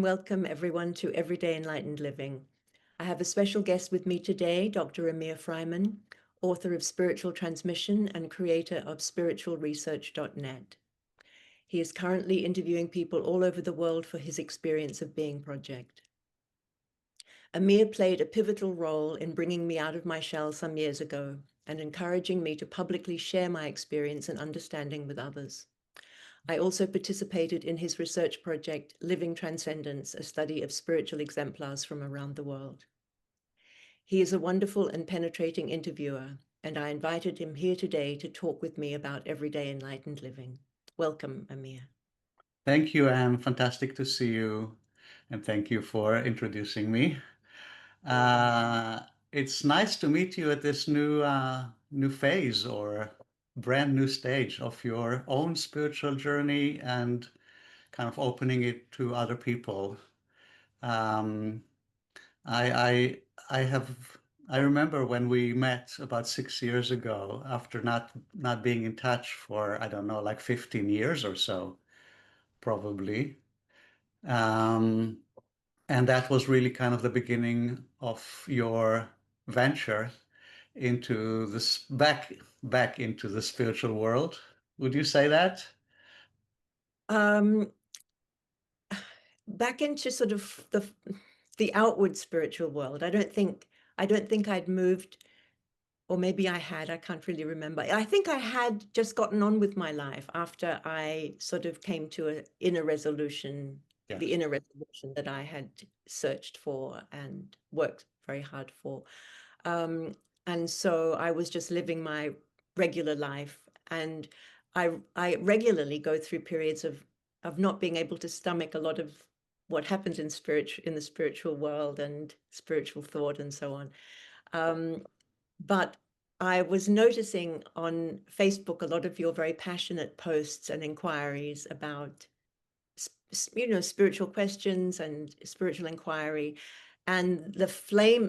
Welcome everyone to Everyday Enlightened Living. I have a special guest with me today, Dr. Amir Freiman, author of Spiritual Transmission and creator of spiritualresearch.net. He is currently interviewing people all over the world for his Experience of Being project. Amir played a pivotal role in bringing me out of my shell some years ago and encouraging me to publicly share my experience and understanding with others. I also participated in his research project, Living Transcendence, a study of spiritual exemplars from around the world. He is a wonderful and penetrating interviewer, and I invited him here today to talk with me about everyday enlightened living. Welcome, Amir. Thank you, Anne. Fantastic to see you. And thank you for introducing me. It's nice to meet you at this new phase or brand new stage of your own spiritual journey and kind of opening it to other people. Um, I I have I remember when we met about 6 years ago after not being in touch for, I don't know, like 15 years or so, probably. Um, And that was really kind of the beginning of your venture into this back into the spiritual world. Would you say that? Um, Back into sort of the outward spiritual world. I don't think I'd moved, or maybe I had, I can't really remember. I think I had just gotten on with my life after I sort of came to an inner resolution, the Yes. inner resolution that I had searched for and worked very hard for. Um, and so I was just living my regular life. And I regularly go through periods of not being able to stomach a lot of what happens in the spiritual world and spiritual thought and so on. Um, but I was noticing on Facebook a lot of your very passionate posts and inquiries about, spiritual questions and spiritual inquiry. And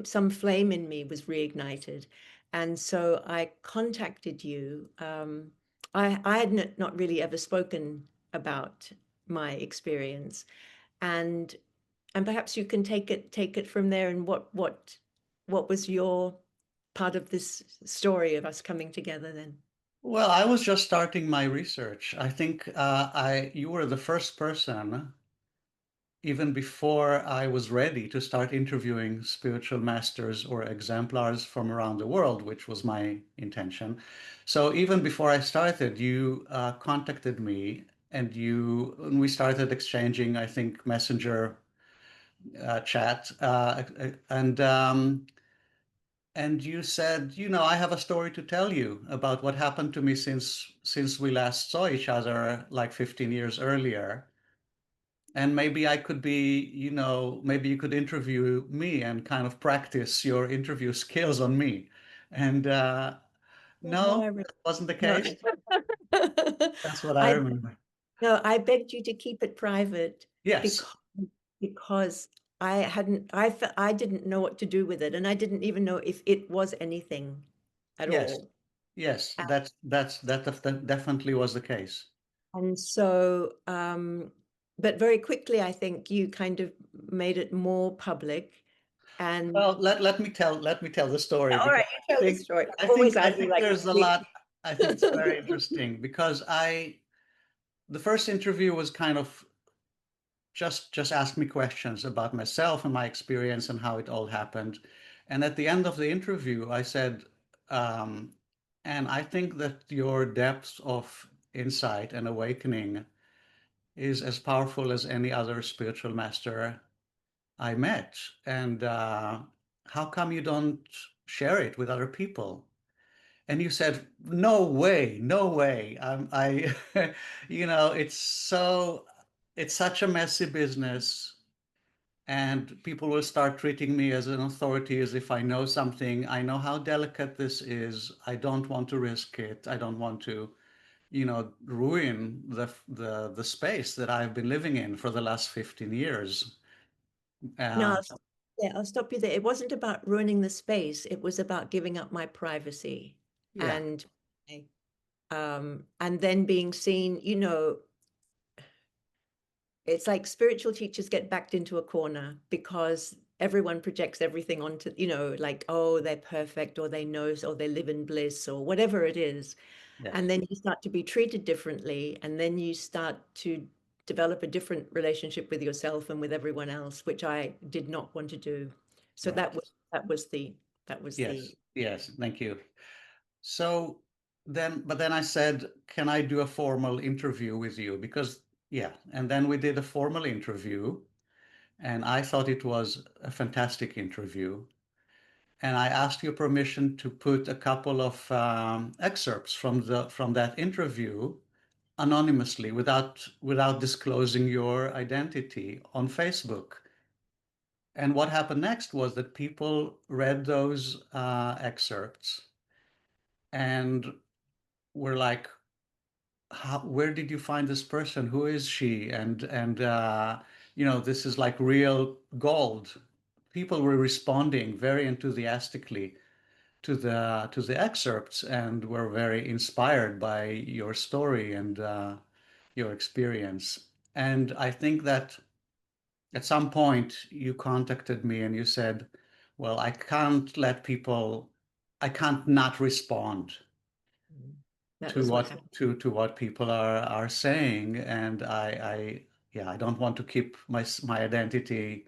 some flame in me was reignited. And so I contacted you. I had not really ever spoken about my experience. And and perhaps you can take it from there. And what was your part of this story of us coming together then? Well, I was just starting my research. I think I you were the first person, even before I was ready to start interviewing spiritual masters or exemplars from around the world, which was my intention. So even before I started, you contacted me and we started exchanging, I think, messenger chat, and you said, I have a story to tell you about what happened to me since we last saw each other like 15 years earlier. And maybe I could be, maybe you could interview me and kind of practice your interview skills on me. And No, no, that wasn't the no. case. That's what I I remember. No, I begged you to keep it private Yes, because because I didn't know what to do with it, and I didn't even know if it was anything at yes, all. yes. And That definitely was the case. and so, but very quickly, I think you kind of made it more public. And Well, let me tell the story all because right, you tell the story. I think Always I add me think like there's a 20. lot. I think it's very interesting because the first interview was kind of just ask me questions about myself and my experience and how it all happened. And at the end of the interview, I said, um, and I think that your depth of insight and awakening is as powerful as any other spiritual master I met. And how come you don't share it with other people? And you said, no way, no way. It's such a messy business. And people will start treating me as an authority as if I know something. I know how delicate this is. I don't want to risk it. I don't want to, ruin the space that I've been living in for the last 15 years. No, Uh, yeah, I'll stop you there. It wasn't about ruining the space. It was about giving up my privacy yeah. and and then being seen, it's like spiritual teachers get backed into a corner because everyone projects everything onto, like, oh, they're perfect, or they know, or they live in bliss, or whatever it is. And Yes. then you start to be treated differently, and then you start to develop a different relationship with yourself and with everyone else, which I did not want to do. So Right. that was the. Yes. Yes. Thank you. So but then I said, can I do a formal interview with you? Because, yeah. And then we did a formal interview, and I thought it was a fantastic interview. And I asked you permission to put a couple of excerpts from that interview anonymously, without disclosing your identity, on Facebook. And what happened next was that people read those excerpts and were like, where did you find this person? Who is she? And this is like real gold. People were responding very enthusiastically to the excerpts and were very inspired by your story and your experience. And I think that at some point you contacted me and you said, well, I can't not respond That to was what what happened. to what people are saying, and I don't want to keep my identity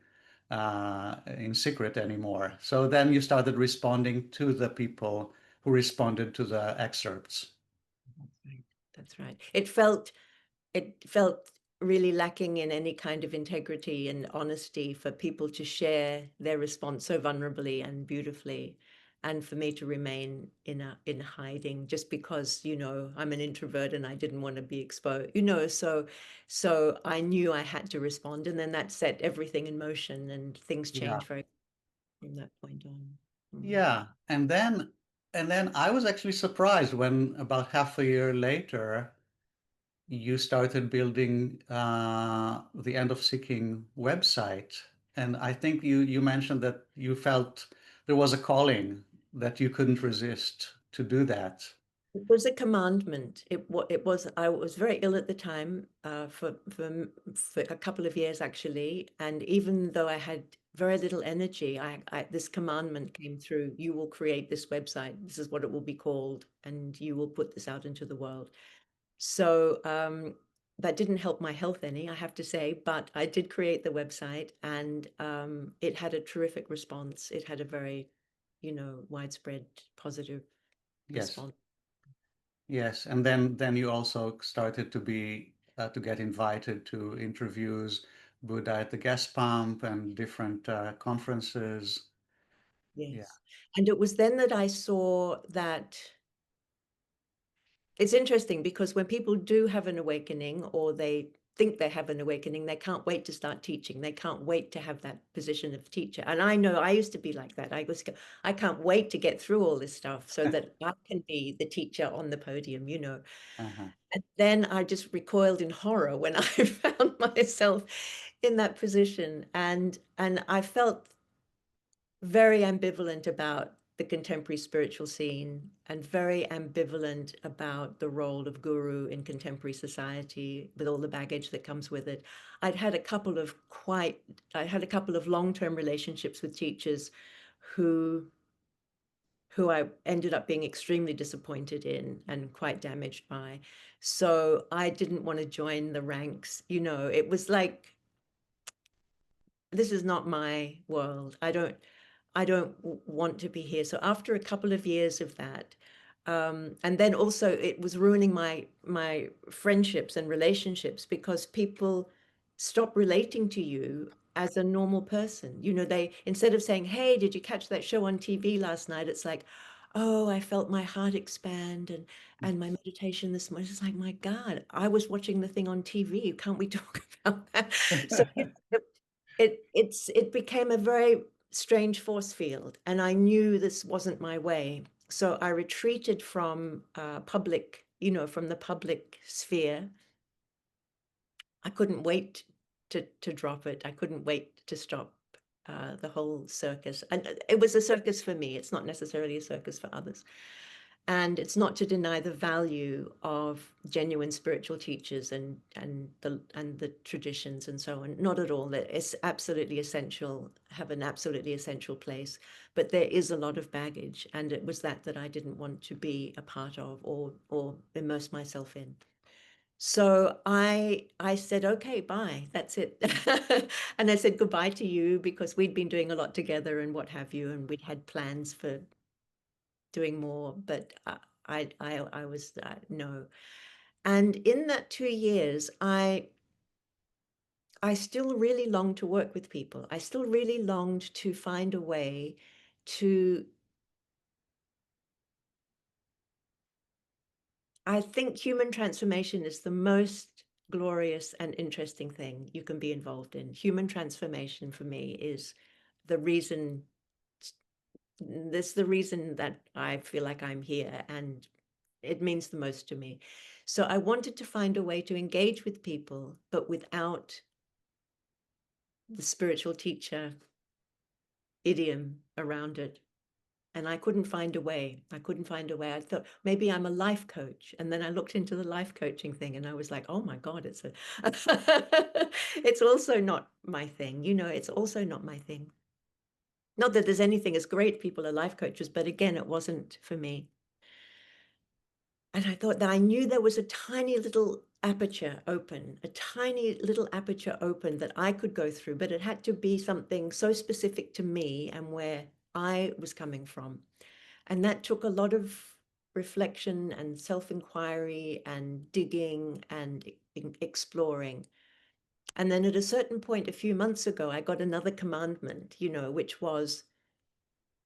in secret anymore. So then you started responding to the people who responded to the excerpts. That's right. That's right. It felt really lacking in any kind of integrity and honesty for people to share their response so vulnerably and beautifully, and for me to remain in hiding just because, I'm an introvert and I didn't want to be exposed, so I knew I had to respond, and then that set everything in motion, and things Yeah. changed very from that point on. Mm. Yeah. And then I was actually surprised when about half a year later you started building the End of Seeking website. And I think you mentioned that you felt there was a calling, that you couldn't resist to do that. It was a commandment. It was. I was very ill at the time, for a couple of years actually, and even though I had very little energy, this commandment came through. You will create this website. This is what it will be called, and you will put this out into the world. So that didn't help my health any, I have to say, but I did create the website, and it had a terrific response. It had a very, widespread positive Yes. response. Yes. And then you also started to get invited to interviews, Buddha at the Gas Pump and different conferences. Yeah. Yes. And it was then that I saw that it's interesting, because when people do have an awakening, or they think they have an awakening, they can't wait to start teaching. They can't wait to have that position of teacher. And I know I used to be like that. I can't wait to get through all this stuff so that I can be the teacher on the podium. Uh-huh. And then I just recoiled in horror when I found myself in that position. And I felt very ambivalent about the contemporary spiritual scene, and very ambivalent about the role of guru in contemporary society with all the baggage that comes with it. I'd had a couple of quite, I had a couple of long-term relationships with teachers who I ended up being extremely disappointed in and quite damaged by. So I didn't want to join the ranks. It was like, this is not my world. I don't want to be here. So after a couple of years of that, and then also it was ruining my friendships and relationships, because people stop relating to you as a normal person. They, instead of saying, "Hey, did you catch that show on TV last night?" It's like, "Oh, I felt my heart expand, and my meditation this morning." It's like, my God, I was watching the thing on TV. Can't we talk about that? So it became a very strange force field, and I knew this wasn't my way. So I retreated from from the public sphere. I couldn't wait to drop it. I couldn't wait to stop the whole circus. And it was a circus for me. It's not necessarily a circus for others. And it's not to deny the value of genuine spiritual teachers and the traditions and so on. Not at all. That it's absolutely essential, have an absolutely essential place. But there is a lot of baggage, and it was that I didn't want to be a part of or immerse myself in. So I said, okay, bye. That's it. And I said goodbye to you because we'd been doing a lot together and what have you, and we'd had plans for doing more, but I was no. And in that 2 years, I still really longed to work with people. I still really longed to find a way to. I think human transformation is the most glorious and interesting thing you can be involved in. Human transformation for me is the reason. That's the reason that I feel like I'm here, and it means the most to me. So I wanted to find a way to engage with people, but without the spiritual teacher idiom around it. And I couldn't find a way. I couldn't find a way. I thought maybe I'm a life coach. And then I looked into the life coaching thing and I was like, oh my God, it's also not my thing. It's also not my thing. Not that there's anything as great, people are life coaches, but again, it wasn't for me. And I thought that I knew there was a tiny little aperture open, a tiny little aperture open that I could go through, but it had to be something so specific to me and where I was coming from. And that took a lot of reflection and self-inquiry and digging and exploring. And then at a certain point, a few months ago, I got another commandment, which was,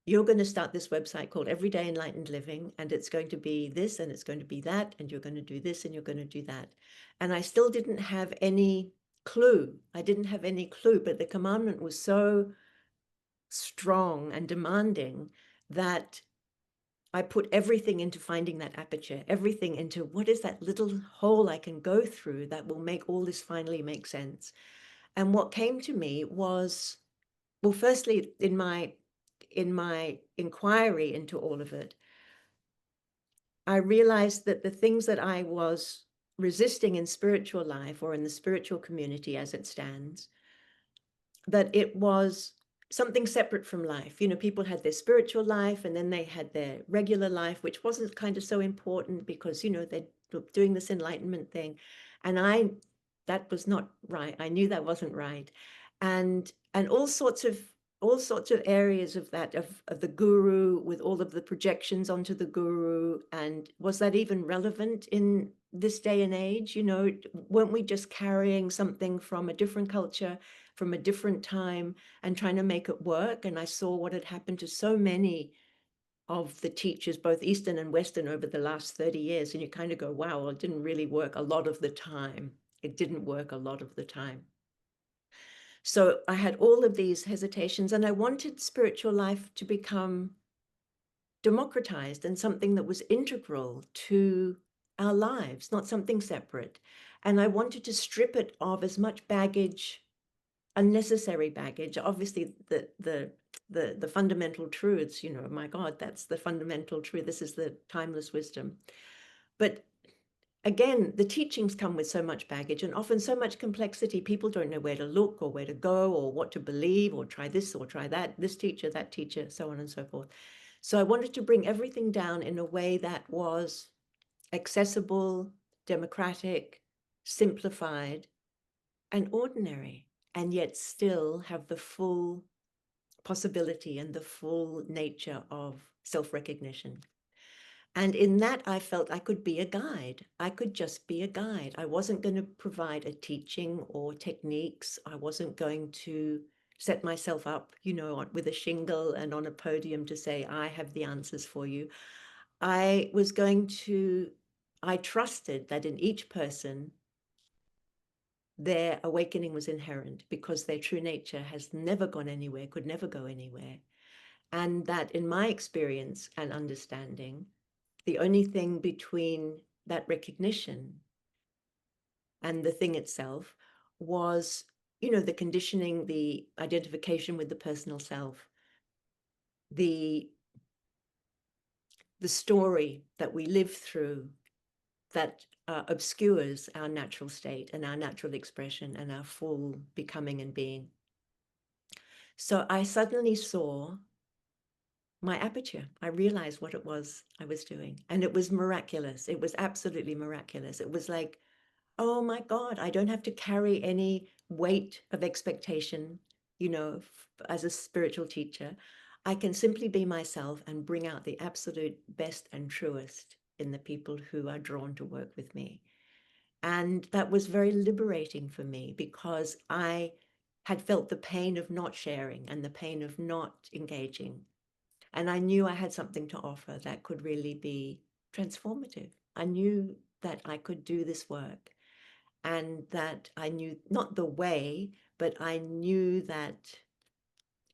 you're going to start this website called Everyday Enlightened Living, and it's going to be this, and it's going to be that, and you're going to do this, and you're going to do that. And I still didn't have any clue. I didn't have any clue, but the commandment was so strong and demanding that I put everything into finding that aperture, everything into what is that little hole I can go through that will make all this finally make sense. And what came to me was, well, firstly, in my inquiry into all of it, I realized that the things that I was resisting in spiritual life or in the spiritual community as it stands, that it was something separate from life. People had their spiritual life and then they had their regular life, which wasn't kind of so important because, they're doing this enlightenment thing. And that was not right. I knew that wasn't right. And all sorts of areas of that, of the guru, with all of the projections onto the guru. And was that even relevant in this day and age? Weren't we just carrying something from a different culture, from a different time, and trying to make it work? And I saw what had happened to so many of the teachers, both Eastern and Western, over the last 30 years. And you kind of go, wow, well, it didn't really work a lot of the time. It didn't work a lot of the time. So I had all of these hesitations, and I wanted spiritual life to become democratized and something that was integral to our lives, not something separate. And I wanted to strip it of as much baggage, unnecessary baggage. Obviously, the fundamental truths, my God, that's the fundamental truth. This is the timeless wisdom. But again, the teachings come with so much baggage and often so much complexity. People don't know where to look or where to go or what to believe, or try this or try that, this teacher, that teacher, so on and so forth. So I wanted to bring everything down in a way that was accessible, democratic, simplified, and ordinary, and yet still have the full possibility and the full nature of self-recognition. And in that, I felt I could be a guide. I could just be a guide. I wasn't going to provide a teaching or techniques. I wasn't going to set myself up, with a shingle and on a podium to say, I have the answers for you. I trusted that in each person, their awakening was inherent because their true nature has never gone anywhere, could never go anywhere. And that in my experience and understanding, the only thing between that recognition and the thing itself was, the conditioning, the identification with the personal self, the the story that we live through that obscures our natural state and our natural expression and our full becoming and being. So I suddenly saw my aperture. I realized what it was I was doing. And it was miraculous. It was absolutely miraculous. It was like, oh my God, I don't have to carry any weight of expectation, as a spiritual teacher. I can simply be myself and bring out the absolute best and truest in the people who are drawn to work with me. And that was very liberating for me because I had felt the pain of not sharing and the pain of not engaging. And I knew I had something to offer that could really be transformative. I knew that I could do this work and that I knew not the way, but I knew that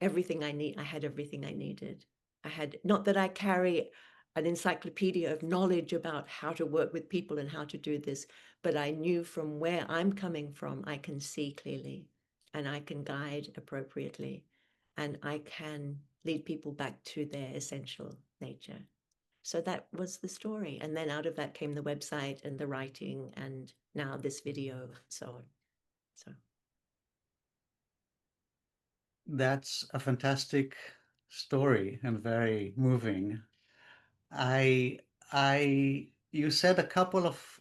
I had everything I needed. I had, not that I carry an encyclopedia of knowledge about how to work with people and how to do this, but I knew from where I'm coming from, I can see clearly and I can guide appropriately and I can lead people back to their essential nature. So that was the story. And then out of that came the website and the writing and now this video, so on. So That's a fantastic story and very moving. I, you said a couple of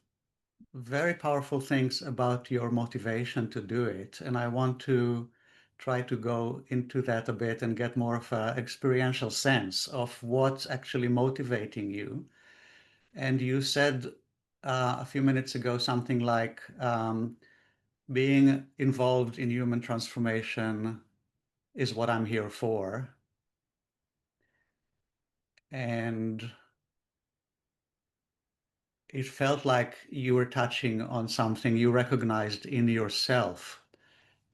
very powerful things about your motivation to do it, and I want to try to go into that a bit and get more of an experiential sense of what's actually motivating you. And you said a few minutes ago something like being involved in human transformation is what I'm here for. And it felt like you were touching on something you recognized in yourself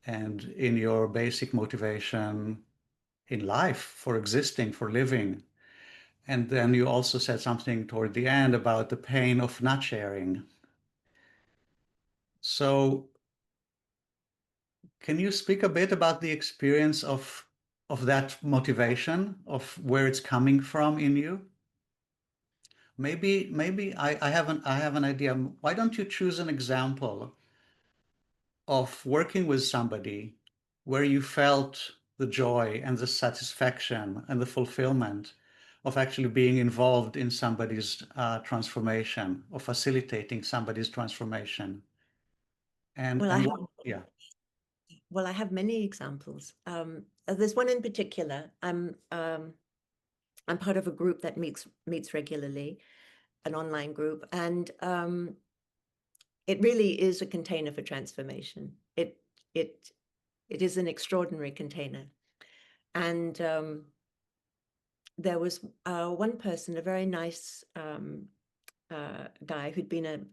and in your basic motivation in life for existing, for living. And then you also said something toward the end about the pain of not sharing. So can you speak a bit about the experience of that motivation, of where it's coming from in you? Maybe I have an idea. Why don't you choose an example of working with somebody where you felt the joy and the satisfaction and the fulfillment of actually being involved in somebody's transformation or facilitating somebody's transformation? well, I And have what, yeah. well, I have many examples. There's one in particular. I'm part of a group that meets regularly, an online group, and it really is a container for transformation. It it is an extraordinary container. And there was one person, a very nice guy who'd been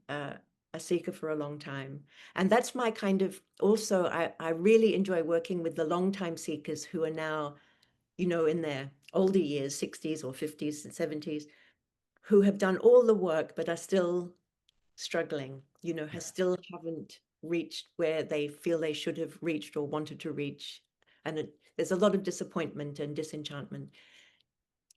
a seeker for a long time. And that's my kind of, also, I really enjoy working with the long-time seekers who are now, in their older years, 60s or 50s and 70s, who have done all the work but are still struggling, still haven't reached where they feel they should have reached or wanted to reach. And there's a lot of disappointment and disenchantment.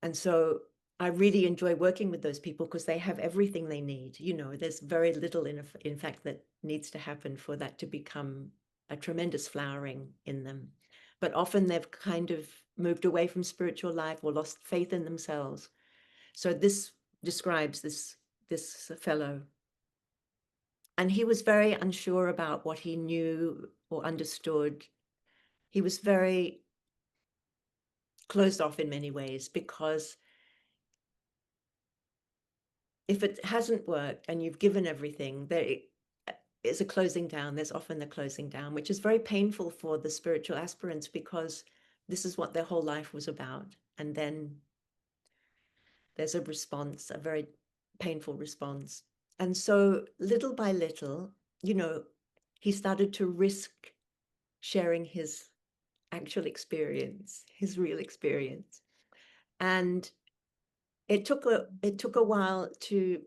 And so I really enjoy working with those people because they have everything they need. There's very little, in fact, that needs to happen for that to become a tremendous flowering in them. But often they've kind of moved away from spiritual life or lost faith in themselves. So this describes this fellow. And he was very unsure about what he knew or understood. He was very closed off in many ways because if it hasn't worked and you've given everything, there is a closing down. There's often the closing down, which is very painful for the spiritual aspirants because this is what their whole life was about. And then there's a response, a very painful response. And so little by little, he started to risk sharing his actual experience, his real experience. And it took a while to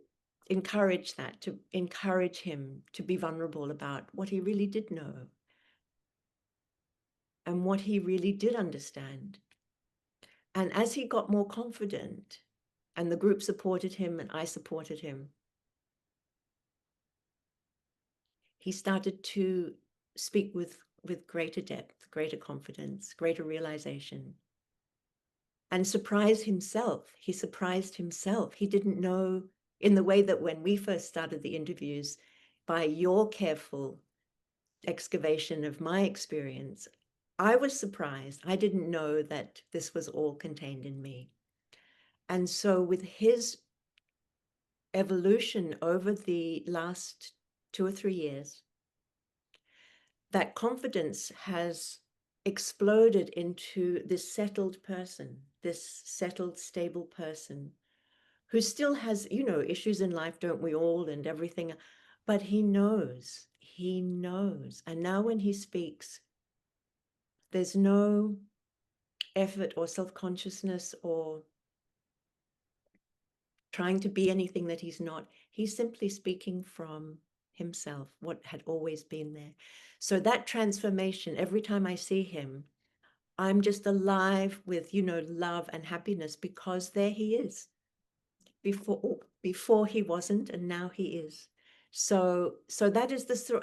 encourage that, to encourage him to be vulnerable about what he really did know and what he really did understand. And as he got more confident And the group supported him and I supported him. He started to speak with greater depth, greater confidence, greater realization, and surprised himself. He surprised himself. He didn't know, in the way that when we first started the interviews, by your careful excavation of my experience, I was surprised. I didn't know that this was all contained in me. And so with his evolution over the last 2 or 3 years, that confidence has exploded into this settled person, this settled, stable person who still has, issues in life, don't we all, and everything. But he knows. And now when he speaks, there's no effort or self-consciousness or trying to be anything that he's not. He's simply speaking from himself, what had always been there. So that transformation, every time I see him, I'm just alive with, love and happiness, because there he is. Before he wasn't, and now he is. So that is the story,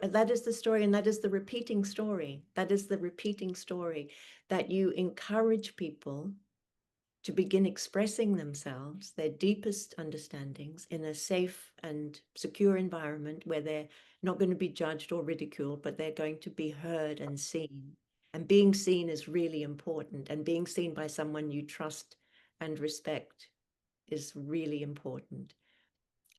and that is the repeating story. That is the repeating story, that you encourage people to begin expressing themselves, their deepest understandings, in a safe and secure environment where they're not going to be judged or ridiculed, but they're going to be heard and seen. And being seen is really important, and being seen by someone you trust and respect is really important.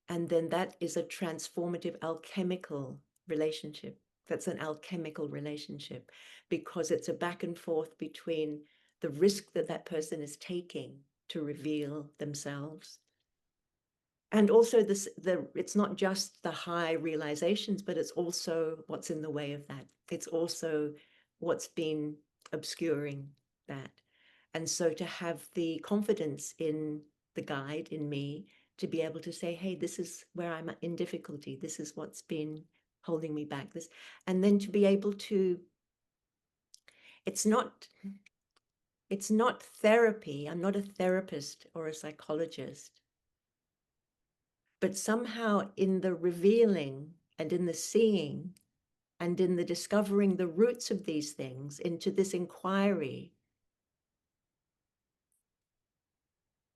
And then that is a transformative alchemical relationship. That's an alchemical relationship, because it's a back and forth between the risk that that person is taking to reveal themselves. And also it's not just the high realizations, but it's also what's in the way of that. It's also what's been obscuring that. And so to have the confidence in the guide, in me, to be able to say, hey, this is where I'm in difficulty. This is what's been holding me back. And then to be able to, it's not therapy. I'm not a therapist or a psychologist, but somehow in the revealing and in the seeing and in the discovering the roots of these things into this inquiry,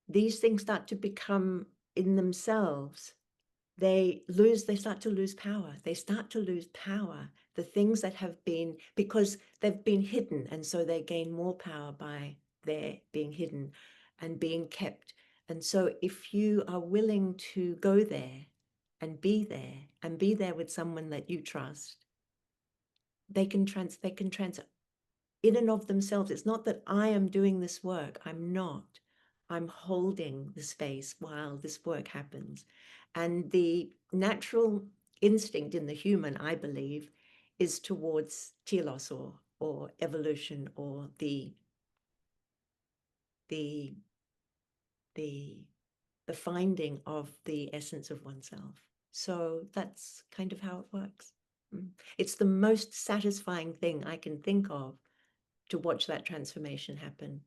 these things start to become in themselves, they start to lose power. They start to lose power. The things that have been, because they've been hidden, and so they gain more power by their being hidden and being kept. And so if you are willing to go there and be there with someone that you trust, they can in and of themselves. It's not that I am doing this work. I'm not. I'm holding the space while this work happens. And the natural instinct in the human, I believe, is towards telos, or evolution, or the finding of the essence of oneself. So that's kind of how it works. It's the most satisfying thing I can think of, to watch that transformation happen.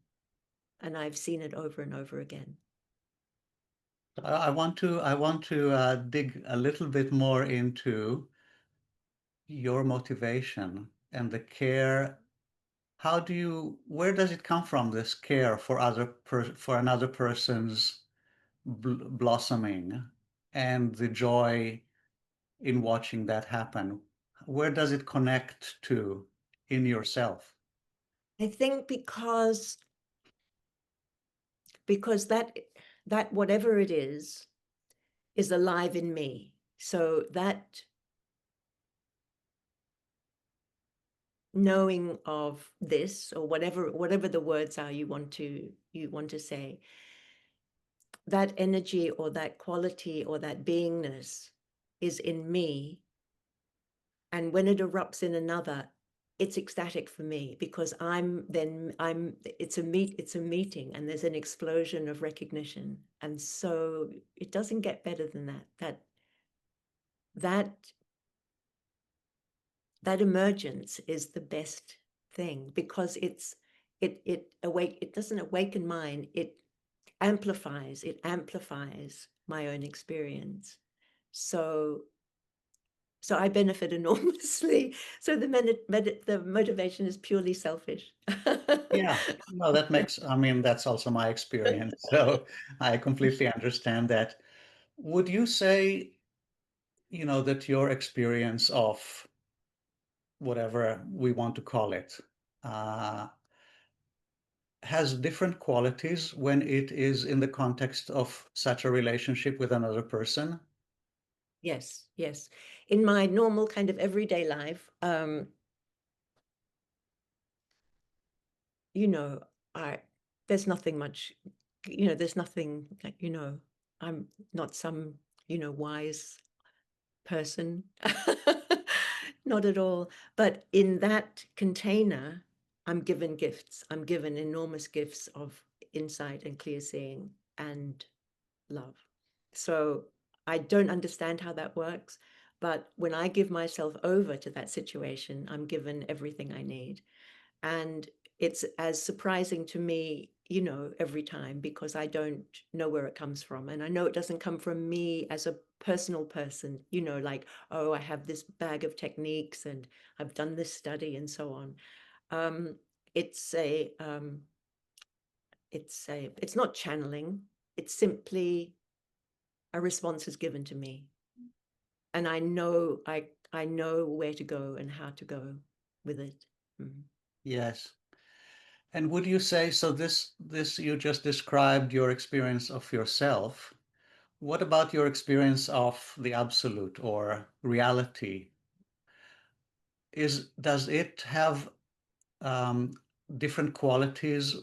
And I've seen it over and over again. I want to dig a little bit more into your motivation and the care. Where does it come from, this care for for another person's blossoming, and the joy in watching that happen? Where does it connect to in yourself? I think because that whatever it is alive in me. So that knowing of this, or whatever the words are you want to say, that energy or that quality or that beingness is in me. And when it erupts in another, it's ecstatic for me, because it's a meeting, and there's an explosion of recognition. And so it doesn't get better than that emergence is the best thing, because it doesn't awaken mine. It amplifies my own experience. So I benefit enormously. So the motivation is purely selfish. Yeah, no, that makes, I mean, that's also my experience. So I completely understand that. Would you say, that your experience of whatever we want to call it, uh, has different qualities when it is in the context of such a relationship with another person? Yes, yes. In my normal kind of everyday life, you know, I there's nothing much, there's nothing like, I'm not some, wise person. Not at all. But in that container, I'm given gifts. I'm given enormous gifts of insight and clear seeing and love. So I don't understand how that works. But when I give myself over to that situation, I'm given everything I need. And it's as surprising to me, every time, because I don't know where it comes from. And I know it doesn't come from me as a personal person, like, oh, I have this bag of techniques and I've done this study and so on. Um, it's a, it's not channeling. It's simply a response is given to me. And I know where to go and how to go with it. Mhm. Yes. And would you say, so this you just described your experience of yourself. What about your experience of the absolute or reality? Does it have um, different qualities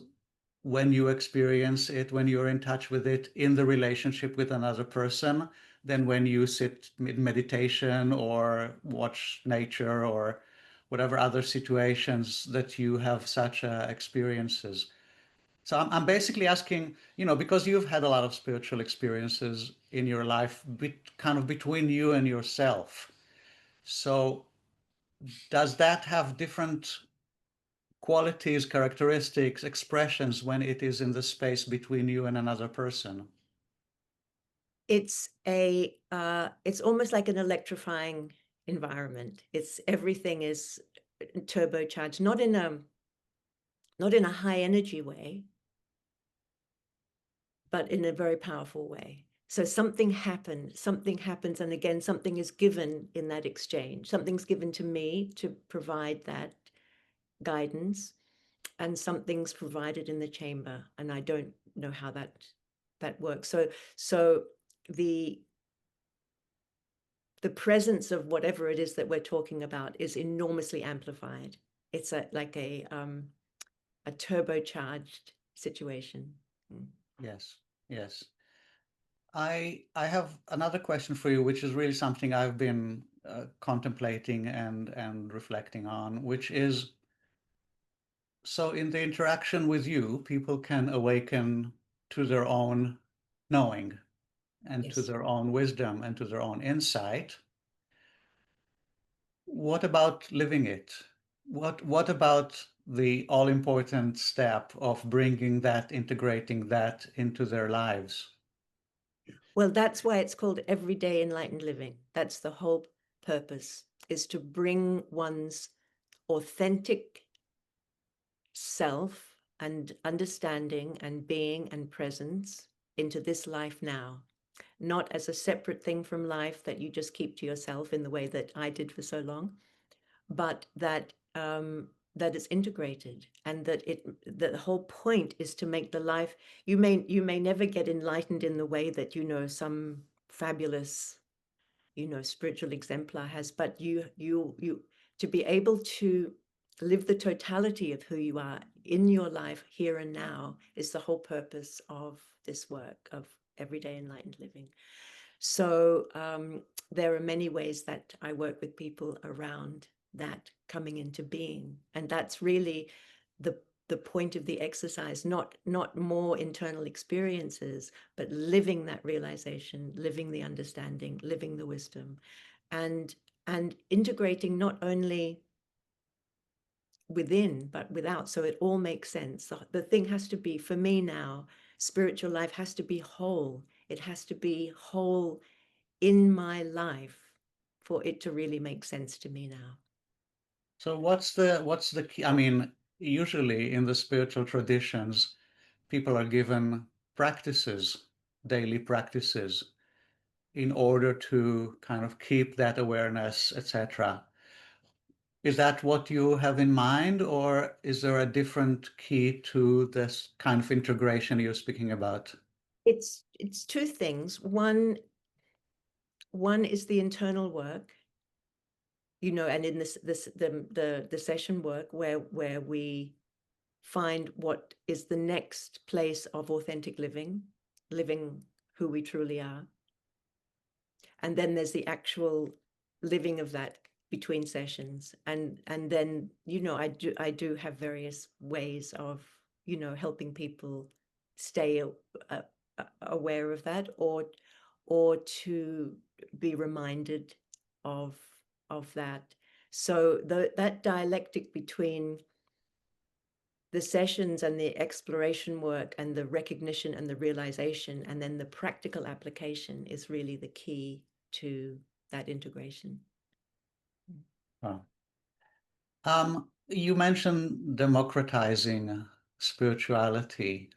when you experience it, when you're in touch with it in the relationship with another person, than when you sit in meditation or watch nature or whatever other situations that you have such experiences? So I'm basically asking, because you've had a lot of spiritual experiences in your life, kind of between you and yourself. So does that have different qualities, characteristics, expressions when it is in the space between you and another person? It's almost like an electrifying environment. It's everything is turbocharged, not in a high energy way, but in a very powerful way. So something happens, and again, something is given in that exchange. Something's given to me to provide that guidance, and something's provided in the chamber, and I don't know how that works. So the presence of whatever it is that we're talking about is enormously amplified. It's like a turbocharged situation. Mm. Yes, yes. I have another question for you, which is really something I've been contemplating and reflecting on, which is, so in the interaction with you, people can awaken to their own knowing and to Yes. their own wisdom and to their own insight. What about living it? What about the all-important step of bringing that, integrating that into their lives? Well, that's why it's called everyday enlightened living. That's the whole purpose, is to bring one's authentic self and understanding and being and presence into this life now, not as a separate thing from life that you just keep to yourself in the way that I did for so long, but that it's integrated, and that the whole point is to make the life. You may never get enlightened in the way that some fabulous spiritual exemplar has, but you to be able to live the totality of who you are in your life here and now is the whole purpose of this work of everyday enlightened living. So there are many ways that I work with people around that coming into being, and that's really the point of the exercise, not more internal experiences, but living that realization, living the understanding, living the wisdom, and integrating not only within but without, so it all makes sense. The thing has to be, for me now, spiritual life has to be whole. It has to be whole in my life for it to really make sense to me now. So what's the key? I mean, usually in the spiritual traditions, people are given practices, daily practices, in order to kind of keep that awareness, etc. Is that what you have in mind, or is there a different key to this kind of integration you're speaking about? It's two things. One is the internal work, and in the session work where we find what is the next place of authentic living who we truly are. And then there's the actual living of that between sessions. And then, I do have various ways of, helping people stay aware of that, or to be reminded of that. So that dialectic between the sessions and the exploration work and the recognition and the realization and then the practical application is really the key to that integration. Oh. You mentioned democratizing spirituality.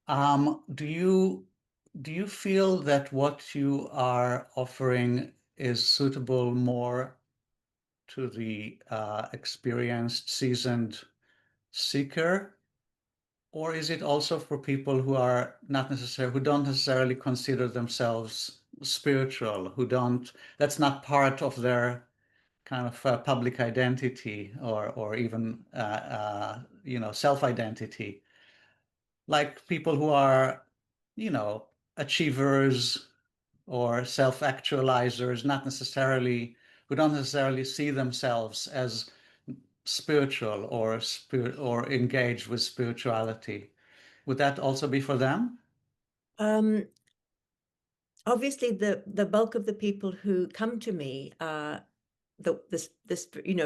Do you feel that what you are offering is suitable more to the experienced, seasoned seeker, or is it also for people who are not necessarily, who don't necessarily consider themselves spiritual, that's not part of their kind of public identity or even self-identity, like people who are, you know, achievers or self-actualizers, not necessarily, who don't necessarily see themselves as spiritual or engaged with spirituality. Would that also be for them? Um, Obviously, the bulk of the people who come to me are this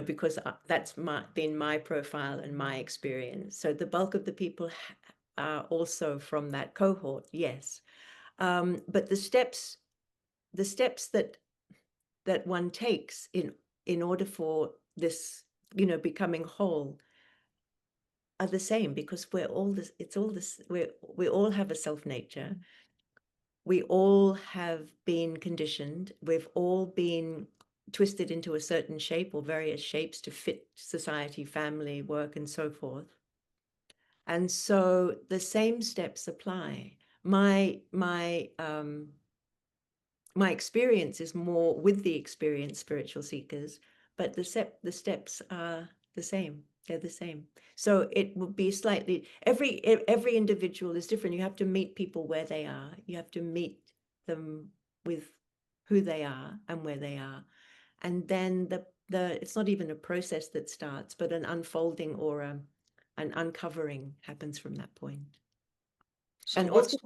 because that's been my profile and my experience. So the bulk of the people are also from that cohort, yes. But the steps that one takes in order for this, becoming whole are the same, because we're all this, it's all this, we all have a self nature. We all have been conditioned. We've all been twisted into a certain shape or various shapes to fit society, family, work, and so forth. And so the same steps apply. My experience is more with the experienced spiritual seekers, but the steps are the same. They're the same. So it would be slightly, every individual is different. You have to meet people where they are. You have to meet them with who they are and where they are. And then it's not even a process that starts, but an unfolding or an uncovering happens from that point. So And also,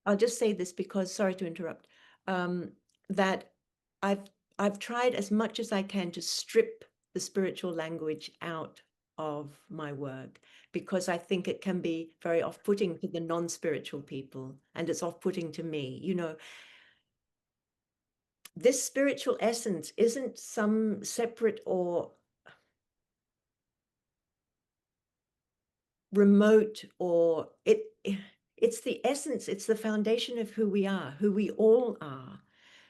I'll just say this because, sorry to interrupt, that I've I've tried as much as I can to strip the spiritual language out of my work, because I think it can be very off-putting to the non-spiritual people, and it's off-putting to me. This spiritual essence isn't some separate or remote, or it's the essence, it's the foundation of who we are, who we all are.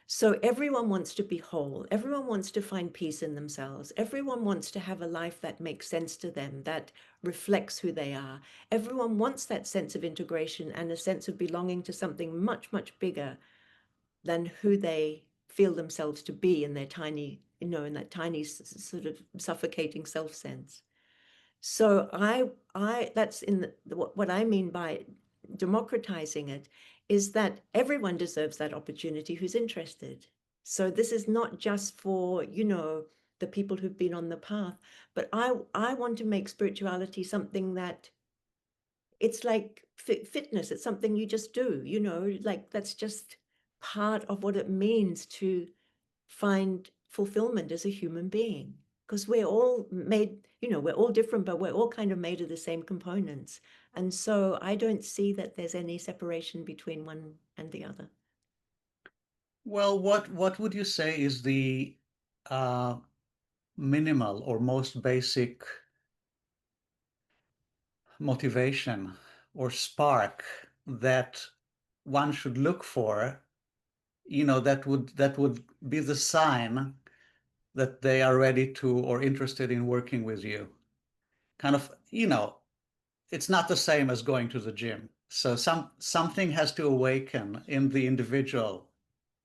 So everyone wants to be whole. Everyone wants to find peace in themselves. Everyone wants to have a life that makes sense to them, that reflects who they are. Everyone wants that sense of integration and a sense of belonging to something much, much bigger than who they feel themselves to be in their tiny, in that tiny sort of suffocating self sense. So that's what I mean by democratizing it, is that everyone deserves that opportunity who's interested. So this is not just for, the people who've been on the path, but I want to make spirituality something that it's like fitness. It's something you just do, like that's just part of what it means to find fulfillment as a human being. because we're all made, we're all different, but we're all kind of made of the same components. And so I don't see that there's any separation between one and the other. Well, what would you say is the uh, minimal or most basic motivation or spark that one should look for, that would be the sign that they are ready to or interested in working with you? Kind of, it's not the same as going to the gym. So something has to awaken in the individual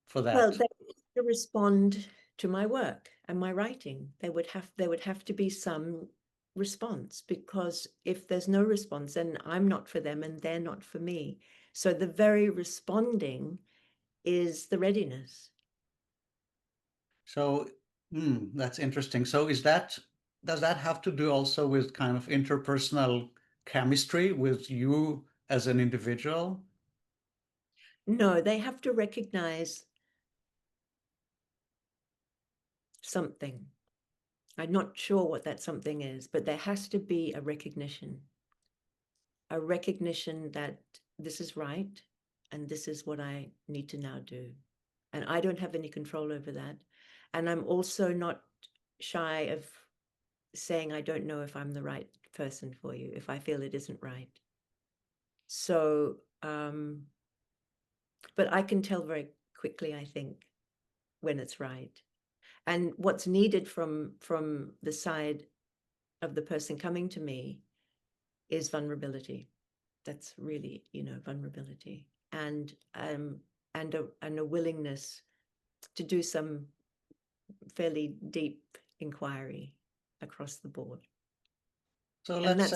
for Well, that. they have to respond to my work and my writing. There would have to be some response, because if there's no response, then I'm not for them and they're not for me. So the very responding is the readiness. So, that's interesting. So does that have to do also with kind of interpersonal chemistry with you as an individual? No, they have to recognize something. I'm not sure what that something is, but there has to be a recognition that this is right and this is what I need to now do. And I don't have any control over that. And I'm also not shy of saying I don't know if I'm the right person for you, if I feel it isn't right. So, but I can tell very quickly, I think, when it's right. And what's needed from the side of the person coming to me is vulnerability. That's really, vulnerability, and a willingness to do some fairly deep inquiry across the board. So And let's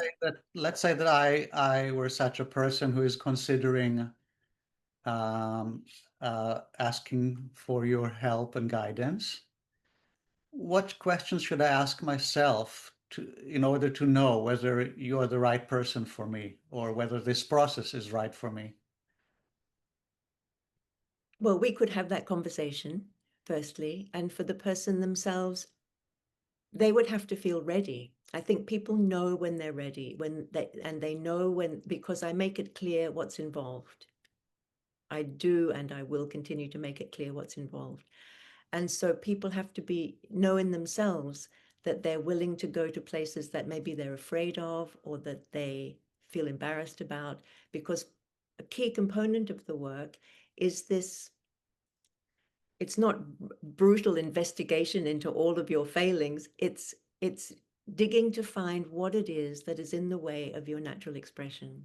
that's say that I were such a person who is considering um, asking for your help and guidance. What questions should I ask myself in order to know whether you're the right person for me or whether this process is right for me? well, we could have that conversation firstly, and for the person themselves, they would have to feel ready. I think people know when they're ready, they know when, because I make it clear what's involved. I do, and I will continue to make it clear what's involved. And so people have to know in themselves that they're willing to go to places that maybe they're afraid of or that they feel embarrassed about, because a key component of the work is this. It's not brutal investigation into all of your failings. It's digging to find what it is that is in the way of your natural expression,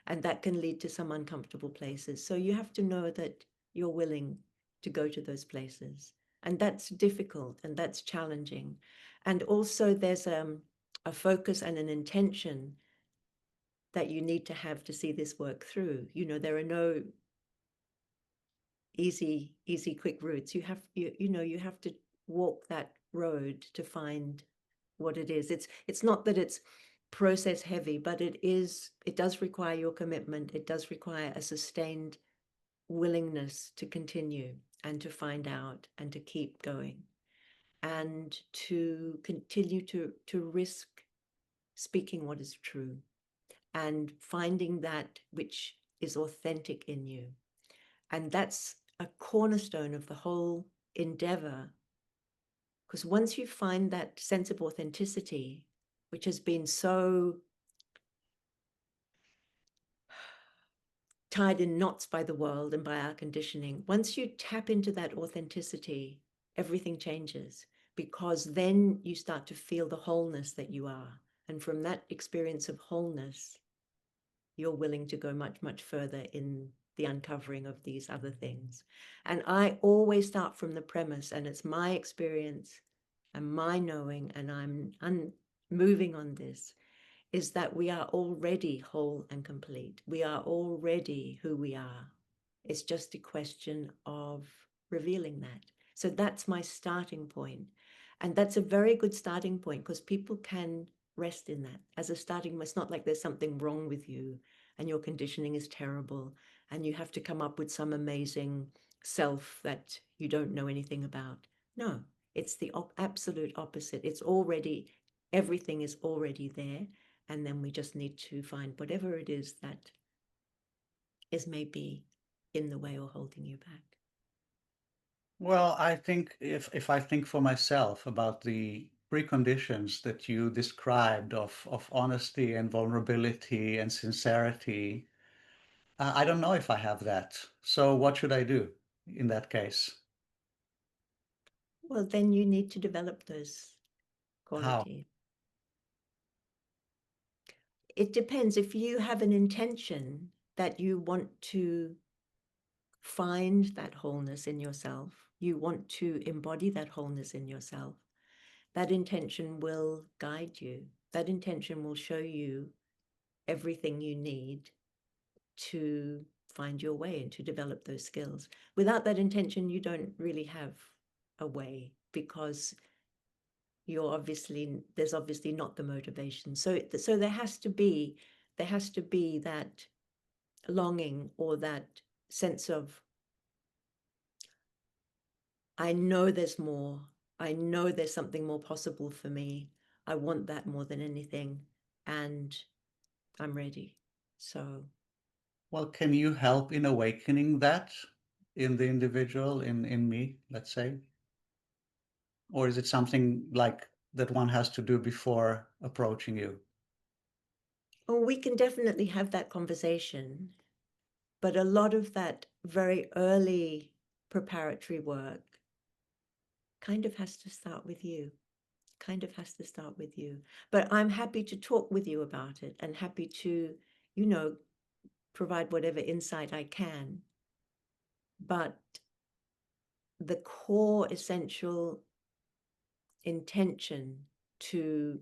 and that can lead to some uncomfortable places. So you have to know that you're willing to go to those places, and that's difficult and that's challenging. And also there's a focus and an intention that you need to have to see this work through. There are no easy quick routes. You have to walk that road to find what it is. It's not that it's process heavy, but it does require your commitment. It does require a sustained willingness to continue and to find out and to keep going and to continue to risk speaking what is true and finding that which is authentic in you. And that's a cornerstone of the whole endeavor. Because once you find that sense of authenticity, which has been so tied in knots by the world and by our conditioning, once you tap into that authenticity, everything changes, because then you start to feel the wholeness that you are. And from that experience of wholeness, you're willing to go much, much further in the uncovering of these other things. And I always start from the premise, and it's my experience and my knowing, and I'm moving on this, is that we are already whole and complete. We are already who we are. It's just a question of revealing that. So that's my starting point. And that's a very good starting point, because people can rest in that as a starting. It's not like there's something wrong with you and your conditioning is terrible and you have to come up with some amazing self that you don't know anything about. No, It's the absolute opposite. Everything is already there. And then we just need to find whatever it is that is maybe in the way or holding you back. Well, I think if I think for myself about the preconditions that you described of honesty and vulnerability and sincerity, I don't know if I have that. So what should I do in that case? Well, then you need to develop those How? qualities. It depends. If you have an intention that you want to find that wholeness in yourself, you want to embody that wholeness in yourself, that intention will guide you. That intention will show you everything you need to find your way and to develop those skills. Without that intention, you don't really have a way, because there's obviously not the motivation. So there has to be that longing, or that sense of, I know there's more. I know there's something more possible for me. I want that more than anything, and I'm ready. So, Well, can you help in awakening that in the individual, in me, let's say? Or is it something like that one has to do before approaching you? we can definitely have that conversation, but a lot of that very early preparatory work kind of has to start with you. Kind of has to start with you. But I'm happy to talk with you about it, and happy to, you know, provide whatever insight I can. But the core essential intention to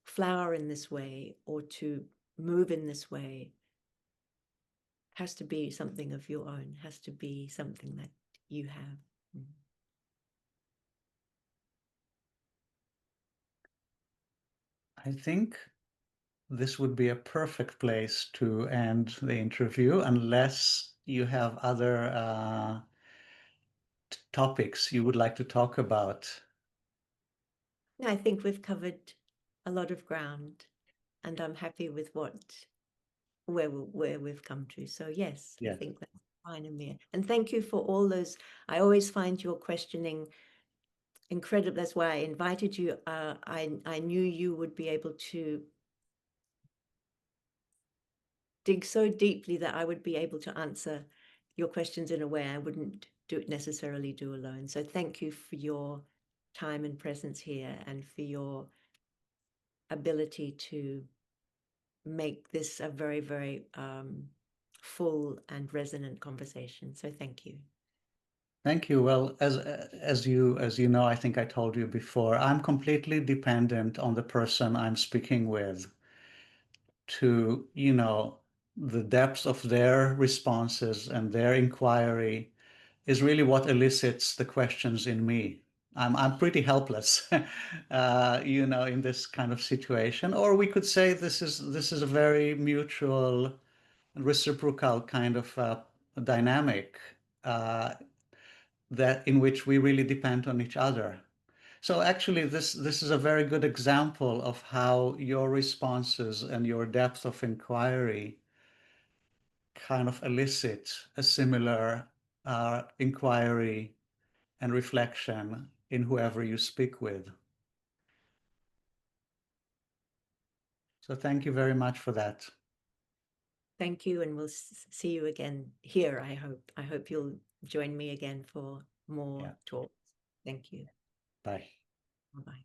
flower in this way, or to move in this way, has to be something of your own, has to be something that you have. I think this would be a perfect place to end the interview, unless you have other topics you would like to talk about. I think we've covered a lot of ground, and I'm happy with where we've come to. So yes, I Yes. think that's fine, Amir. And thank you for all those. I always find your questioning incredible. That's why I invited you. I knew you would be able to dig so deeply that I would be able to answer your questions in a way I wouldn't necessarily do alone. So thank you for your time and presence here, and for your ability to make this a very, very full and resonant conversation. So thank you. Thank you. Well, as you know, I think I told you before, I'm completely dependent on the person I'm speaking with to, the depth of their responses and their inquiry is really what elicits the questions in me. I'm pretty helpless, in this kind of situation. Or we could say this is a very mutual, reciprocal kind of dynamic, that in which we really depend on each other. So actually, this is a very good example of how your responses and your depth of inquiry kind of elicit a similar inquiry and reflection in whoever you speak with. So thank you very much for that. Thank you, and we'll see you again here, I hope. I hope you'll join me again for more Yeah. talks. Thank you. Bye. Bye-bye.